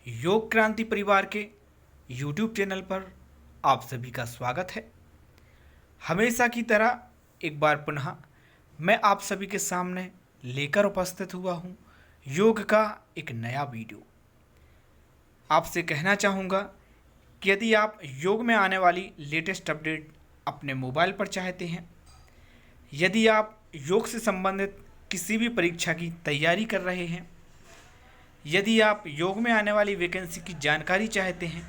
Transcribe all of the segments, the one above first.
योग क्रांति परिवार के YouTube चैनल पर आप सभी का स्वागत है। हमेशा की तरह एक बार पुनः मैं आप सभी के सामने लेकर उपस्थित हुआ हूँ योग का एक नया वीडियो। आपसे कहना चाहूँगा कि यदि आप योग में आने वाली लेटेस्ट अपडेट अपने मोबाइल पर चाहते हैं, यदि आप योग से संबंधित किसी भी परीक्षा की तैयारी कर रहे हैं, यदि आप योग में आने वाली वैकेंसी की जानकारी चाहते हैं,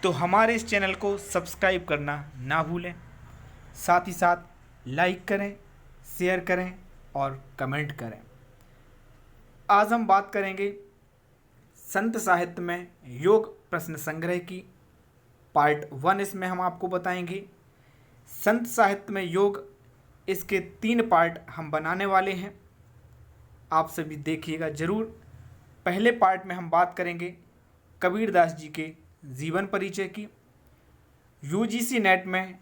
तो हमारे इस चैनल को सब्सक्राइब करना ना भूलें। साथ ही साथ लाइक करें, शेयर करें और कमेंट करें। आज हम बात करेंगे संत साहित्य में योग प्रश्न संग्रह की पार्ट 1। इसमें हम आपको बताएंगे संत साहित्य में योग, इसके 3 पार्ट हम बनाने वाले हैं। आप सभी देखिएगा ज़रूर। पहले पार्ट में हम बात करेंगे कबीरदास जी के जीवन परिचय की। यूजीसी नेट में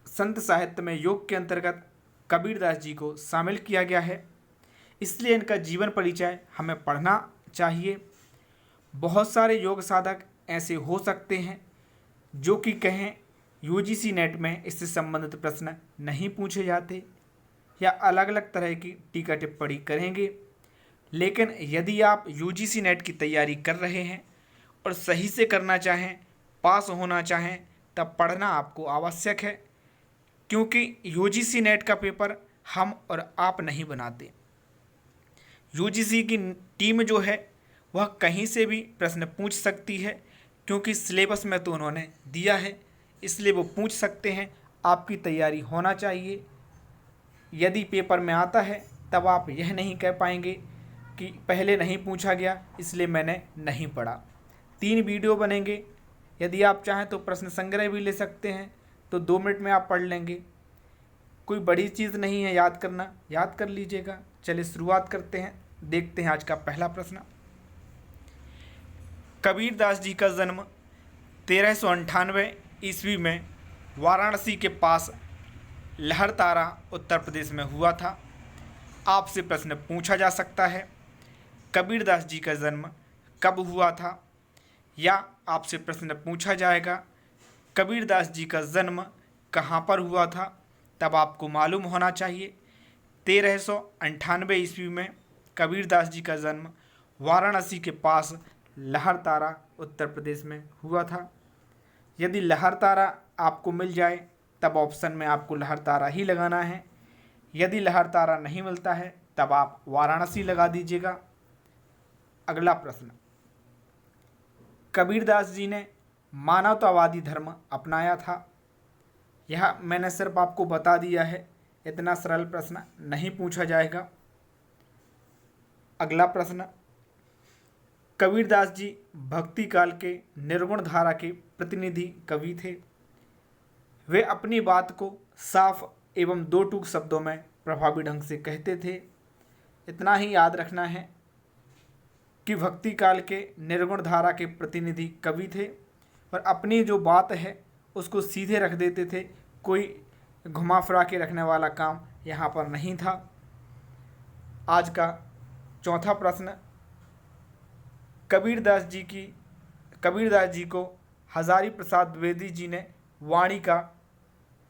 संत साहित्य में योग के अंतर्गत कबीरदास जी को शामिल किया गया है, इसलिए इनका जीवन परिचय हमें पढ़ना चाहिए। बहुत सारे योग साधक ऐसे हो सकते हैं जो कि कहें यूजीसी नेट में इससे संबंधित प्रश्न नहीं पूछे जाते या अलग अलग तरह की टीका टिप्पणी करेंगे। लेकिन यदि आप यूजीसी नेट की तैयारी कर रहे हैं और सही से करना चाहें, पास होना चाहें, तब पढ़ना आपको आवश्यक है, क्योंकि यूजीसी नेट का पेपर हम और आप नहीं बनाते। यूजीसी की टीम जो है वह कहीं से भी प्रश्न पूछ सकती है, क्योंकि सिलेबस में तो उन्होंने दिया है, इसलिए वो पूछ सकते हैं। आपकी तैयारी होना चाहिए। यदि पेपर में आता है तब आप यह नहीं कह पाएंगे कि पहले नहीं पूछा गया इसलिए मैंने नहीं पढ़ा। 3 वीडियो बनेंगे। यदि आप चाहें तो प्रश्न संग्रह भी ले सकते हैं, तो 2 मिनट में आप पढ़ लेंगे। कोई बड़ी चीज़ नहीं है याद करना, याद कर लीजिएगा। चलिए शुरुआत करते हैं। देखते हैं आज का पहला प्रश्न। कबीरदास जी का जन्म 1398 ईस्वी में वाराणसी के पास लहरतारा उत्तर प्रदेश में हुआ था। आपसे प्रश्न पूछा जा सकता है कबीरदास जी का जन्म कब हुआ था, या आपसे प्रश्न पूछा जाएगा कबीरदास जी का जन्म कहाँ पर हुआ था। तब आपको मालूम होना चाहिए 1398 ईस्वी में कबीरदास जी का जन्म वाराणसी के पास लहरतारा उत्तर प्रदेश में हुआ था। यदि लहरतारा आपको मिल जाए तब ऑप्शन में आपको लहरतारा ही लगाना है। यदि लहरतारा नहीं मिलता है तब आप वाराणसी लगा दीजिएगा। अगला प्रश्न। कबीरदास जी ने मानवतावादी धर्म अपनाया था। यह मैंने सिर्फ आपको बता दिया है, इतना सरल प्रश्न नहीं पूछा जाएगा। अगला प्रश्न। कबीरदास जी भक्ति काल के निर्गुण धारा के प्रतिनिधि कवि थे। वे अपनी बात को साफ एवं 2 टूक शब्दों में प्रभावी ढंग से कहते थे। इतना ही याद रखना है कि भक्ति काल के निर्गुण धारा के प्रतिनिधि कवि थे और अपनी जो बात है उसको सीधे रख देते थे। कोई घुमा फिरा के रखने वाला काम यहाँ पर नहीं था। आज का चौथा प्रश्न। कबीरदास जी को हजारी प्रसाद द्विवेदी जी ने वाणी का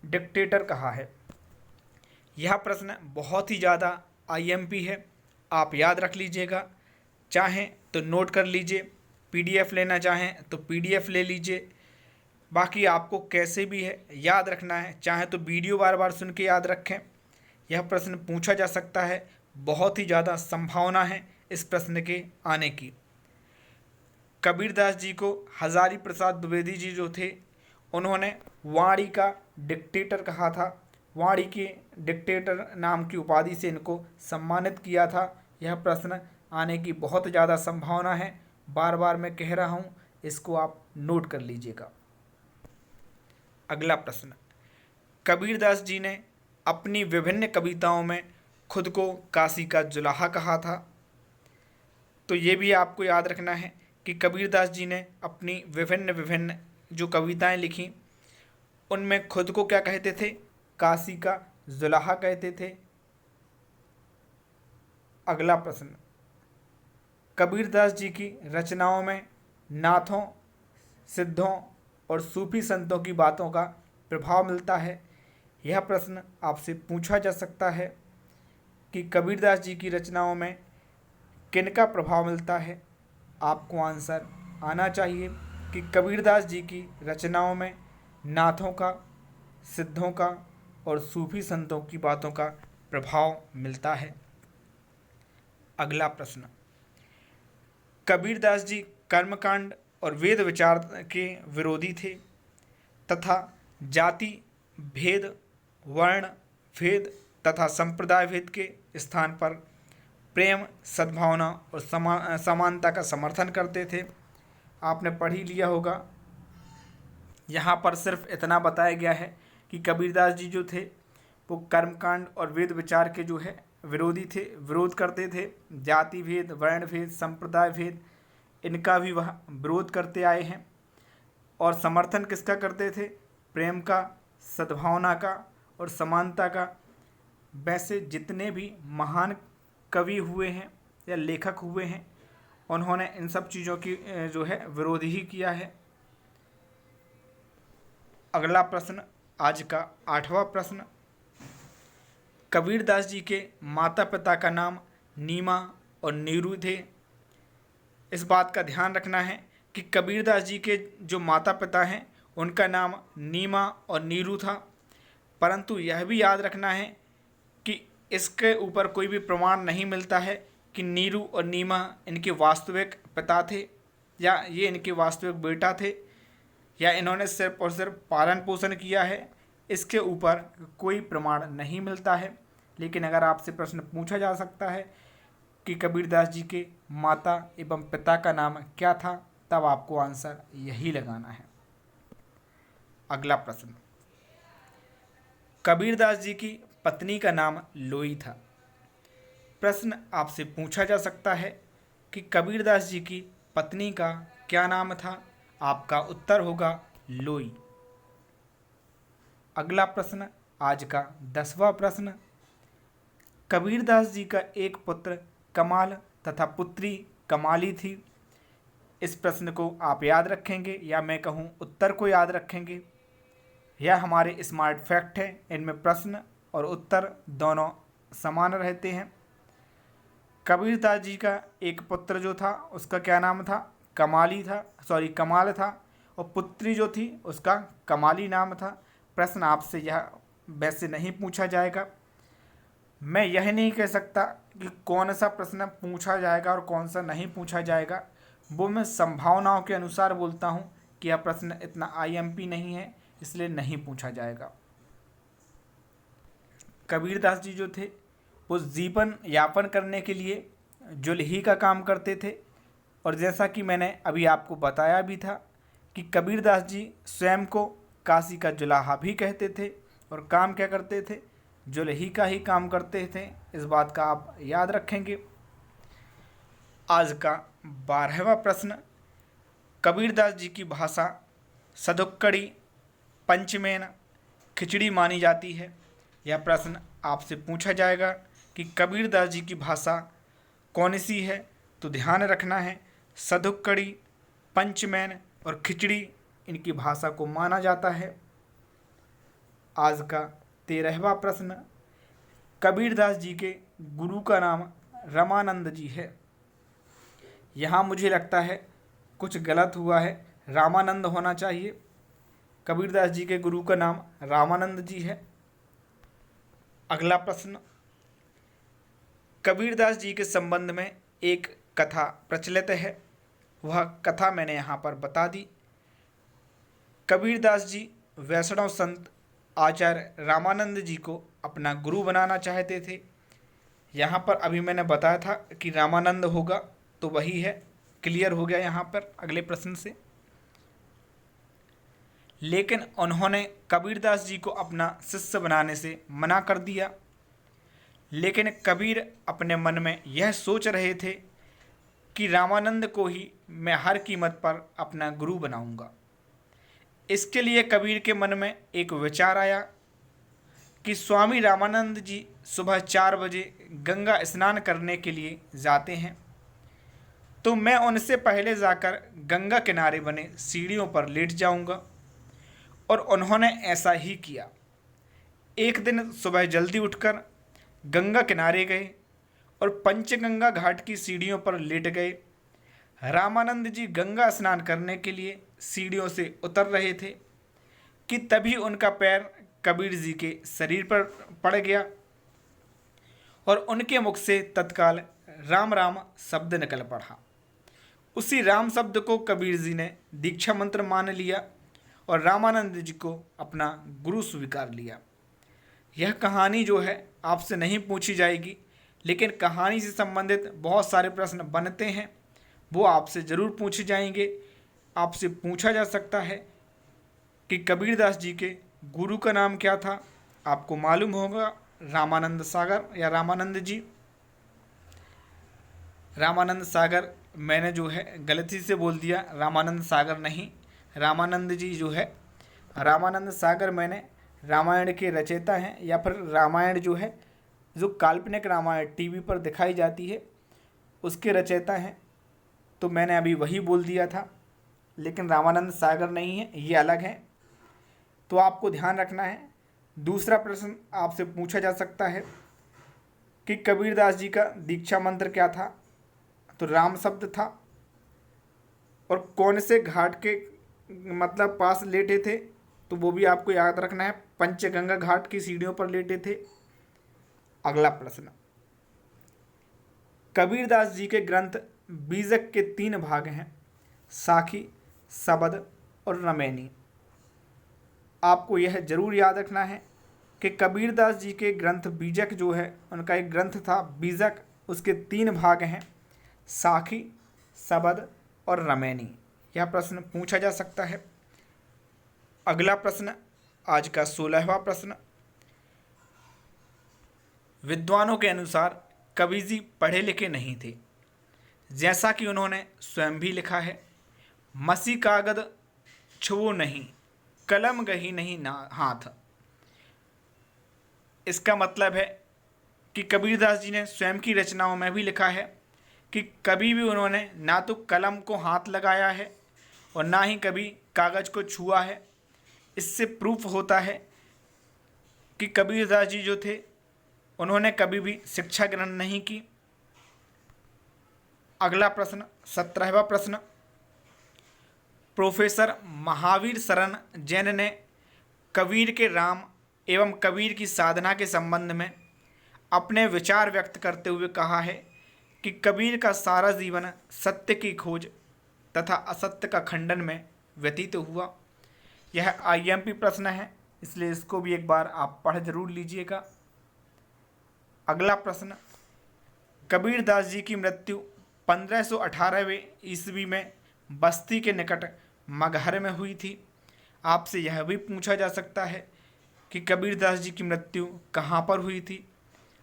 डिक्टेटर कहा है। यह प्रश्न बहुत ही ज़्यादा आईएमपी है, आप याद रख लीजिएगा। चाहें तो नोट कर लीजिए, पीडीएफ लेना चाहें तो पीडीएफ ले लीजिए। बाकी आपको कैसे भी है याद रखना है। चाहे तो वीडियो बार बार सुन के याद रखें। यह प्रश्न पूछा जा सकता है, बहुत ही ज़्यादा संभावना है इस प्रश्न के आने की। कबीरदास जी को हजारी प्रसाद द्विवेदी जी जो थे उन्होंने वाणी का डिक्टेटर कहा था। वाणी के डिक्टेटर नाम की उपाधि से इनको सम्मानित किया था। यह प्रश्न आने की बहुत ज़्यादा संभावना है, बार बार मैं कह रहा हूँ, इसको आप नोट कर लीजिएगा। अगला प्रश्न। कबीरदास जी ने अपनी विभिन्न कविताओं में खुद को काशी का जुलाहा कहा था। तो ये भी आपको याद रखना है कि कबीरदास जी ने अपनी विभिन्न जो कविताएं लिखी उनमें खुद को क्या कहते थे, काशी का जुलाहा कहते थे। अगला प्रश्न। कबीरदास जी की रचनाओं में नाथों, सिद्धों और सूफी संतों की बातों का प्रभाव मिलता है। यह प्रश्न आपसे पूछा जा सकता है कि कबीरदास जी की रचनाओं में किनका प्रभाव मिलता है। आपको आंसर आना चाहिए कि कबीरदास जी की रचनाओं में नाथों का, सिद्धों का और सूफी संतों की बातों का प्रभाव मिलता है। अगला प्रश्न, कबीरदास जी कर्मकांड और वेद विचार के विरोधी थे तथा जाति भेद, वर्ण भेद तथा संप्रदाय भेद के स्थान पर प्रेम, सद्भावना और समानता का समर्थन करते थे। आपने पढ़ ही लिया होगा। यहाँ पर सिर्फ इतना बताया गया है कि कबीरदास जी जो थे वो कर्मकांड और वेद विचार के जो है विरोधी थे, विरोध करते थे। जाति भेद, वर्ण भेद, संप्रदाय भेद, इनका भी वह विरोध करते आए हैं। और समर्थन किसका करते थे? प्रेम का, सद्भावना का और समानता का। वैसे जितने भी महान कवि हुए हैं या लेखक हुए हैं, उन्होंने इन सब चीज़ों की जो है विरोध ही किया है। अगला प्रश्न, आज का 8वां प्रश्न, कबीरदास जी के माता पिता का नाम नीमा और नीरू थे। इस बात का ध्यान रखना है कि कबीरदास जी के जो माता पिता हैं उनका नाम नीमा और नीरू था, परंतु यह भी याद रखना है कि इसके ऊपर कोई भी प्रमाण नहीं मिलता है कि नीरू और नीमा इनके वास्तविक पिता थे या ये इनके वास्तविक बेटा थे या इन्होंने सिर्फ और सिर्फ पालन पोषण किया है। इसके ऊपर कोई प्रमाण नहीं मिलता है। लेकिन अगर आपसे प्रश्न पूछा जा सकता है कि कबीरदास जी के माता एवं पिता का नाम क्या था, तब आपको आंसर यही लगाना है। अगला प्रश्न, कबीरदास जी की पत्नी का नाम लोई था। प्रश्न आपसे पूछा जा सकता है कि कबीरदास जी की पत्नी का क्या नाम था। आपका उत्तर होगा लोई। अगला प्रश्न, आज का 10वां प्रश्न, कबीरदास जी का एक पुत्र कमाल तथा पुत्री कमाली थी। इस प्रश्न को आप याद रखेंगे या मैं कहूँ उत्तर को याद रखेंगे। यह हमारे स्मार्ट फैक्ट है, इनमें प्रश्न और उत्तर दोनों समान रहते हैं। कबीरदास जी का एक पुत्र जो था उसका क्या नाम था? कमाल था, और पुत्री जो थी उसका कमाली नाम था। प्रश्न आपसे यह वैसे नहीं पूछा जाएगा। मैं यह नहीं कह सकता कि कौन सा प्रश्न पूछा जाएगा और कौन सा नहीं पूछा जाएगा, वो मैं संभावनाओं के अनुसार बोलता हूँ कि यह प्रश्न इतना IMP नहीं है, इसलिए नहीं पूछा जाएगा। कबीरदास जी जो थे वो जीवन यापन करने के लिए जुल्ही का काम करते थे, और जैसा कि मैंने अभी आपको बताया भी था कि कबीरदास जी स्वयं को काशी का जुलाहा भी कहते थे और काम क्या करते थे? जुल्ही का ही काम करते थे। इस बात का आप याद रखेंगे। आज का 12वां प्रश्न, कबीरदास जी की भाषा सदुक्कड़ी, पंचमेन, खिचड़ी मानी जाती है। यह प्रश्न आपसे पूछा जाएगा कि कबीरदास जी की भाषा कौन सी है, तो ध्यान रखना है सदुक्कड़ी, पंचमेन और खिचड़ी इनकी भाषा को माना जाता है। आज का 13वां प्रश्न, कबीरदास जी के गुरु का नाम रामानंद जी है। यहाँ मुझे लगता है कुछ गलत हुआ है, रामानंद होना चाहिए। कबीरदास जी के गुरु का नाम रामानंद जी है। अगला प्रश्न, कबीरदास जी के संबंध में एक कथा प्रचलित है, वह कथा मैंने यहाँ पर बता दी। कबीरदास जी वैष्णव संत आचार्य रामानंद जी को अपना गुरु बनाना चाहते थे। यहाँ पर अभी मैंने बताया था कि रामानंद होगा, तो वही है, क्लियर हो गया यहाँ पर अगले प्रश्न से। लेकिन उन्होंने कबीरदास जी को अपना शिष्य बनाने से मना कर दिया। लेकिन कबीर अपने मन में यह सोच रहे थे कि रामानंद को ही मैं हर कीमत पर अपना गुरु बनाऊंगा। इसके लिए कबीर के मन में एक विचार आया कि स्वामी रामानंद जी सुबह 4 बजे गंगा स्नान करने के लिए जाते हैं, तो मैं उनसे पहले जाकर गंगा किनारे बने सीढ़ियों पर लेट जाऊंगा। और उन्होंने ऐसा ही किया। एक दिन सुबह जल्दी उठकर गंगा किनारे गए और पंचगंगा घाट की सीढ़ियों पर लेट गए। रामानंद जी गंगा स्नान करने के लिए सीढ़ियों से उतर रहे थे कि तभी उनका पैर कबीर जी के शरीर पर पड़ गया और उनके मुख से तत्काल राम राम शब्द निकल पड़ा। उसी राम शब्द को कबीर जी ने दीक्षा मंत्र मान लिया और रामानंद जी को अपना गुरु स्वीकार लिया। यह कहानी जो है आपसे नहीं पूछी जाएगी, लेकिन कहानी से संबंधित बहुत सारे प्रश्न बनते हैं, वो आपसे ज़रूर पूछे जाएंगे। आपसे पूछा जा सकता है कि कबीरदास जी के गुरु का नाम क्या था। आपको मालूम होगा रामानंद सागर या रामानंद जी। रामानंद सागर मैंने जो है गलती से बोल दिया, रामानंद सागर नहीं, रामानंद जी जो है। रामानंद सागर मैंने रामायण के रचयिता हैं, या फिर रामायण जो है जो काल्पनिक रामायण टीवी पर दिखाई जाती है उसके रचयिता हैं, तो मैंने अभी वही बोल दिया था, लेकिन रामानंद सागर नहीं है, ये अलग है। तो आपको ध्यान रखना है। दूसरा प्रश्न आपसे पूछा जा सकता है कि कबीरदास जी का दीक्षा मंत्र क्या था, तो राम शब्द था। और कौन से घाट के मतलब पास लेटे थे, तो वो भी आपको याद रखना है, पंचगंगा घाट की सीढ़ियों पर लेटे थे। अगला प्रश्न, कबीरदास जी के ग्रंथ बीजक के 3 भाग हैं, साखी, सबद और रमैनी। आपको यह जरूर याद रखना है कि कबीरदास जी के ग्रंथ बीजक जो है उनका एक ग्रंथ था बीजक, उसके 3 भाग हैं, साखी, सबद और रमैनी। यह प्रश्न पूछा जा सकता है। अगला प्रश्न, आज का 16वां प्रश्न, विद्वानों के अनुसार कबीर जी पढ़े लिखे नहीं थे, जैसा कि उन्होंने स्वयं भी लिखा है। मसी कागद छुओ नहीं, कलम गही नहीं ना हाथ। इसका मतलब है कि कबीरदास जी ने स्वयं की रचनाओं में भी लिखा है कि कभी भी उन्होंने ना तो कलम को हाथ लगाया है और ना ही कभी कागज़ को छुआ है। इससे प्रूफ होता है कि कबीरदास जी जो थे उन्होंने कभी भी शिक्षा ग्रहण नहीं की। अगला प्रश्न, 17वां प्रश्न, प्रोफेसर महावीर शरण जैन ने कबीर के राम एवं कबीर की साधना के संबंध में अपने विचार व्यक्त करते हुए कहा है कि कबीर का सारा जीवन सत्य की खोज तथा असत्य का खंडन में व्यतीत हुआ। यह आईएमपी प्रश्न है, इसलिए इसको भी एक बार आप पढ़ जरूर लीजिएगा। अगला प्रश्न, कबीरदास जी की मृत्यु 1518वें ईस्वी में बस्ती के निकट मगहर में हुई थी। आपसे यह भी पूछा जा सकता है कि कबीरदास जी की मृत्यु कहाँ पर हुई थी।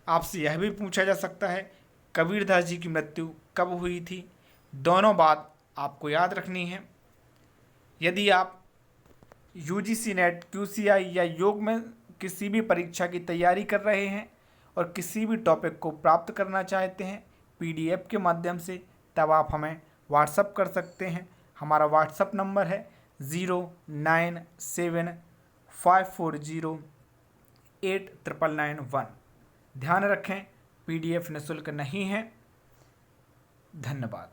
आपसे यह भी पूछा जा सकता है कबीरदास जी की मृत्यु कब हुई थी। दोनों बात आपको याद रखनी है। यदि आप यूजीसी नेट, क्यूसीआई या योग में किसी भी परीक्षा की तैयारी कर रहे हैं और किसी भी टॉपिक को प्राप्त करना चाहते हैं पीडीएफ के माध्यम से, तब आप हमें व्हाट्सअप कर सकते हैं। हमारा व्हाट्सअप नंबर है 0975408991। ध्यान रखें, पीडीएफ निःशुल्क नहीं है। धन्यवाद।